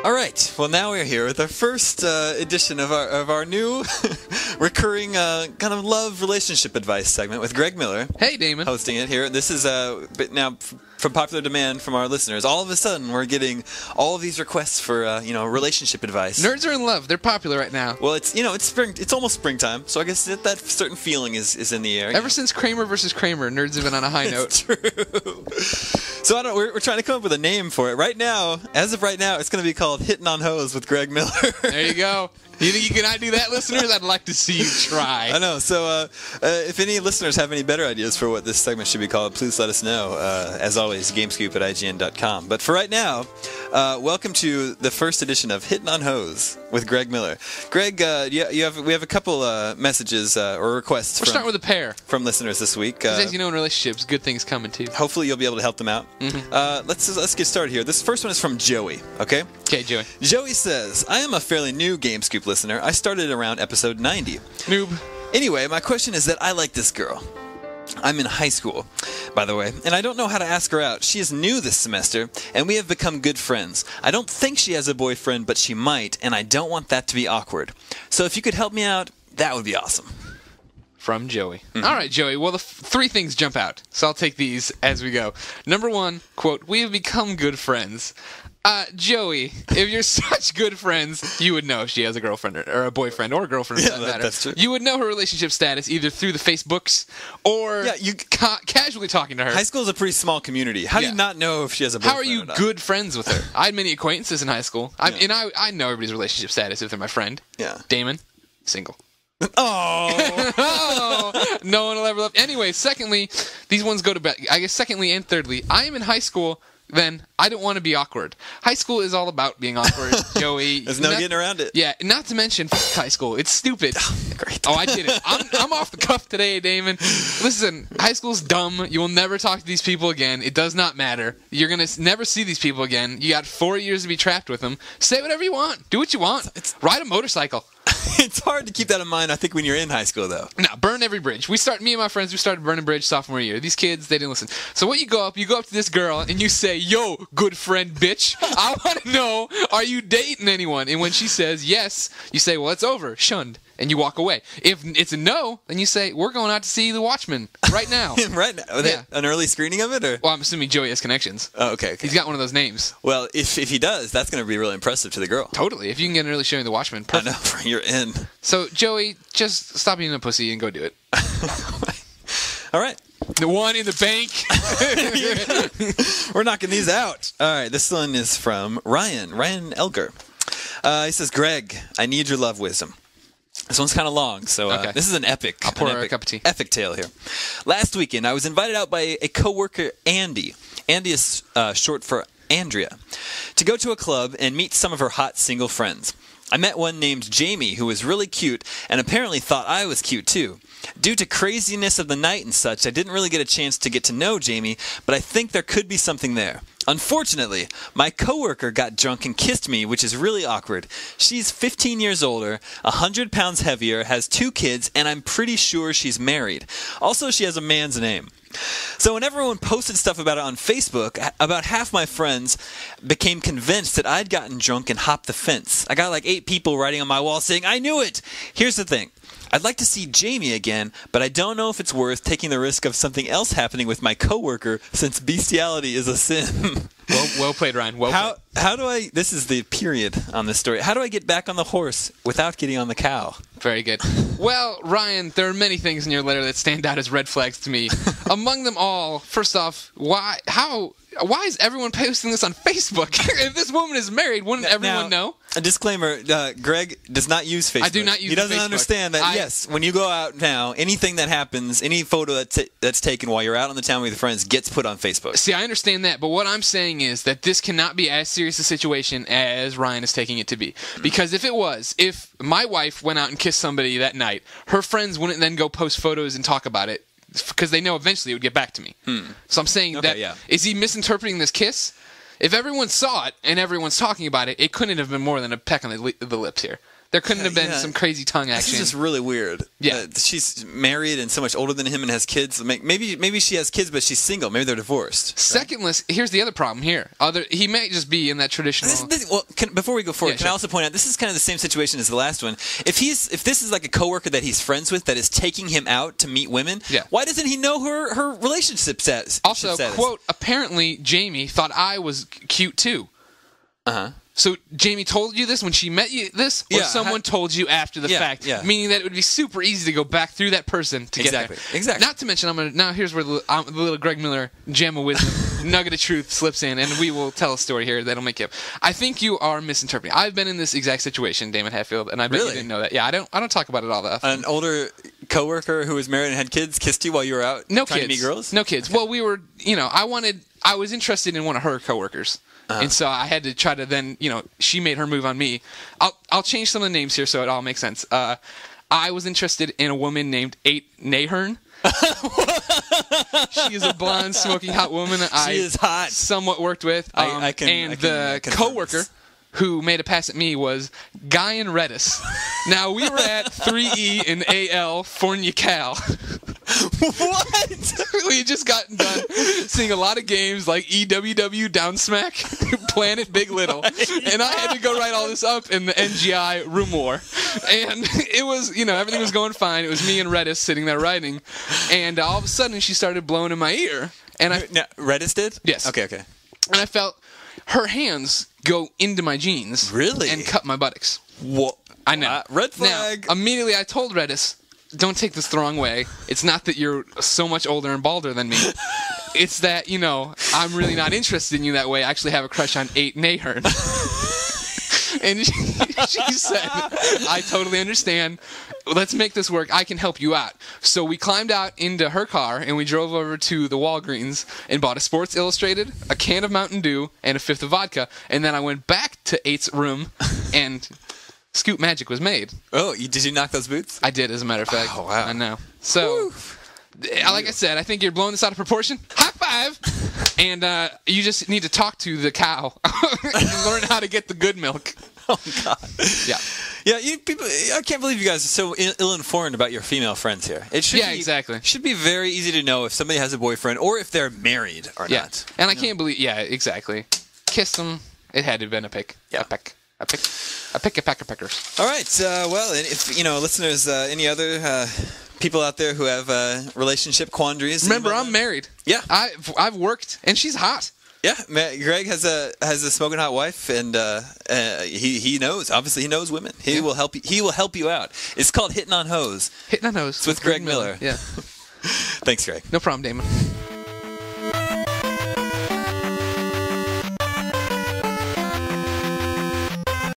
All right. Well, now we're here with our first edition of our new recurring kind of love relationship advice segment with Greg Miller. Hey, Damon. Hosting it here. This is now from popular demand from our listeners. All of a sudden, we're getting all of these requests for relationship advice. Nerds are in love. They're popular right now. Well, it's spring. It's almost springtime, so I guess that certain feeling is in the air. Ever since Kramer versus Kramer, nerds have been on a high note. It's true. So we're trying to come up with a name for it. Right now, as of right now, it's going to be called Hittin on Hose with Greg Miller. There you go. You think you cannot do that, listeners? I'd like to see you try. I know. So if any listeners have any better ideas for what this segment should be called, please let us know. As always, gamescoop@ign.com. But for right now, welcome to the first edition of Hittin on Hose with Greg Miller. Greg, we have a couple messages or requests. We're starting with a pair from listeners this week. As you know, in relationships, good things coming too. Hopefully, you'll be able to help them out. Mm-hmm. Let's get started here. This first one is from Joey. Okay. Okay, Joey. Joey says, "I am a fairly new GameScoop listener. I started around episode 90. Noob. Anyway, my question is that I like this girl. I'm in high school, by the way, and I don't know how to ask her out. She is new this semester, and we have become good friends. I don't think she has a boyfriend, but she might, and I don't want that to be awkward. So if you could help me out, that would be awesome." From Joey. Mm-hmm. All right, Joey. Well, the three things jump out, so I'll take these as we go. Number one, quote, "We have become good friends." Joey, if you're such good friends, you would know if she has a girlfriend or a boyfriend or a girlfriend. Yeah, that's true. You would know her relationship status either through the Facebooks or casually talking to her. High school is a pretty small community. How do you not know if she has a boyfriend? How are you good friends with her? I had many acquaintances in high school. I know everybody's relationship status if they're my friend. Yeah. Damon, single. Oh. No one will ever love. Anyway, secondly, these ones go to back. I guess secondly and thirdly, I am in high school. Then I don't want to be awkward. High school is all about being awkward, Joey. There's no getting around it. Yeah, not to mention high school. It's stupid. Great. Oh, I did it. I'm off the cuff today, Damon. Listen, high school's dumb. You will never talk to these people again. It does not matter. You're going to never see these people again. You got 4 years to be trapped with them. Say whatever you want. Do what you want. Ride a motorcycle. It's hard to keep that in mind, I think, when you're in high school, though. No, burn every bridge. Me and my friends, we started burning bridge sophomore year. These kids, they didn't listen. So what you go up to this girl and you say, "Yo, good friend, bitch, I want to know, are you dating anyone?" And when she says yes, you say, "Well, it's over, shunned," and you walk away. If it's a no, then you say, "We're going out to see The Watchmen right now." Right now? Yeah. An early screening of it? Or? Well, I'm assuming Joey has connections. Oh, okay. He's got one of those names. Well, if he does, that's going to be really impressive to the girl. Totally. If you can get an early showing of The Watchmen, perfect. I know. You're in. So, Joey, just stop being a pussy and go do it. All right. The one in the bank. We're knocking these out. All right. This one is from Ryan Elger. He says, "Greg, I need your love wisdom." This one's kind of long, so this is an epic. I'll pour her a cup of tea. Epic tale here. Last weekend, I was invited out by a coworker, Andy. Andy is short for Andrea, to go to a club and meet some of her hot single friends. I met one named Jamie who was really cute and apparently thought I was cute too. Due to craziness of the night and such, I didn't really get a chance to get to know Jamie, but I think there could be something there. Unfortunately, my coworker got drunk and kissed me, which is really awkward. She's 15 years older, 100 pounds heavier, has 2 kids, and I'm pretty sure she's married. Also, she has a man's name. So when everyone posted stuff about it on Facebook, about half my friends became convinced that I'd gotten drunk and hopped the fence. I got like 8 people writing on my wall saying, "I knew it!" Here's the thing. I'd like to see Jamie again, but I don't know if it's worth taking the risk of something else happening with my coworker since bestiality is a sin. Well played, Ryan. How do I... This is the period on this story. How do I get back on the horse without getting on the cow? Very good. Well, Ryan, there are many things in your letter that stand out as red flags to me. Among them all, first off, why is everyone posting this on Facebook? If this woman is married, wouldn't everyone know? A disclaimer, Greg does not use Facebook. I do not use Facebook. He doesn't understand that, yes, when you go out now, anything that happens, any photo that's taken while you're out on the town with your friends gets put on Facebook. See, I understand that, but what I'm saying is that this cannot be as serious a situation as Ryan is taking it to be. Because if my wife went out and kissed somebody that night, her friends wouldn't then go post photos and talk about it because they know eventually it would get back to me. So I'm saying is he misinterpreting this kiss? If everyone saw it and everyone's talking about it, it couldn't have been more than a peck on the lips here. There couldn't have been some crazy tongue This action. is just really weird. Yeah. She's married and so much older than him and has kids. Maybe she has kids, but she's single. Maybe they're divorced. Secondless, here's the other problem here. He may just be in that traditional... Before we go forward, can I sure. also point out, this is kind of the same situation as the last one. If this is like a coworker that he's friends with that is taking him out to meet women, why doesn't he know her relationship status? Also, quote, apparently Jamie thought I was cute too. Uh-huh. So Jamie told you this when she met you or someone told you after the fact? Yeah. Meaning that it would be super easy to go back through that person to get there. Exactly. Not to mention, here's where the little Greg Miller gem of wisdom, nugget of truth slips in, and we will tell a story here that'll make you up. I think you are misinterpreting. I've been in this exact situation, Daemon Hatfield, and I bet you didn't know that. Yeah, I don't talk about it all that often. An older coworker who was married and had kids kissed you while you were out trying to meet girls? No kids. Okay. Well, we were, I was interested in one of her coworkers. And so I had to try to then, she made her move on me. I'll change some of the names here so it all makes sense. I was interested in a woman named Nahern. She is a blonde, smoking hot woman that she is hot. Somewhat worked with. The coworker who made a pass at me was Guy and Redis. Now, we were at 3E and AL Fornia Cal. What? We had just gotten done seeing a lot of games like EWW Downsmack, Planet Big Little, and I had to go write all this up in the NGI Room War. And it was, everything was going fine. It was me and Redis sitting there writing, and all of a sudden she started blowing in my ear. And Redis did? Yes. Okay. And I felt her hands go into my jeans. Really? And cut my buttocks. What? I know. Red flag. Now, immediately I told Redis, don't take this the wrong way. It's not that you're so much older and balder than me. It's that, I'm really not interested in you that way. I actually have a crush on 8 Nahern. And she said, I totally understand. Let's make this work. I can help you out. So we climbed out into her car, and we drove over to the Walgreens and bought a Sports Illustrated, a can of Mountain Dew, and a fifth of vodka. And then I went back to 8's room, and Scoop Magic was made. Oh, did you knock those boots? I did, as a matter of fact. Oh, wow. I know. So, like I said, I think you're blowing this out of proportion. High five! And you just need to talk to the cow and learn how to get the good milk. Oh, God. Yeah. Yeah, people. I can't believe you guys are so ill-informed about your female friends here. It should exactly. Should be very easy to know if somebody has a boyfriend or if they're married or not. And I can't believe. Yeah, exactly. Kiss them. It had to have been a pick. Yeah. A pick a pack of pickers. All right. Well, if listeners, any other people out there who have relationship quandaries? Remember, I'm married. Yeah. I've worked, and she's hot. Yeah, Greg has a smoking hot wife, and he knows. Obviously, he knows women. He will help you. He will help you out. It's called Hittin on Hose. Hittin on Hose. It's with Greg Miller. Yeah. Thanks, Greg. No problem, Damon.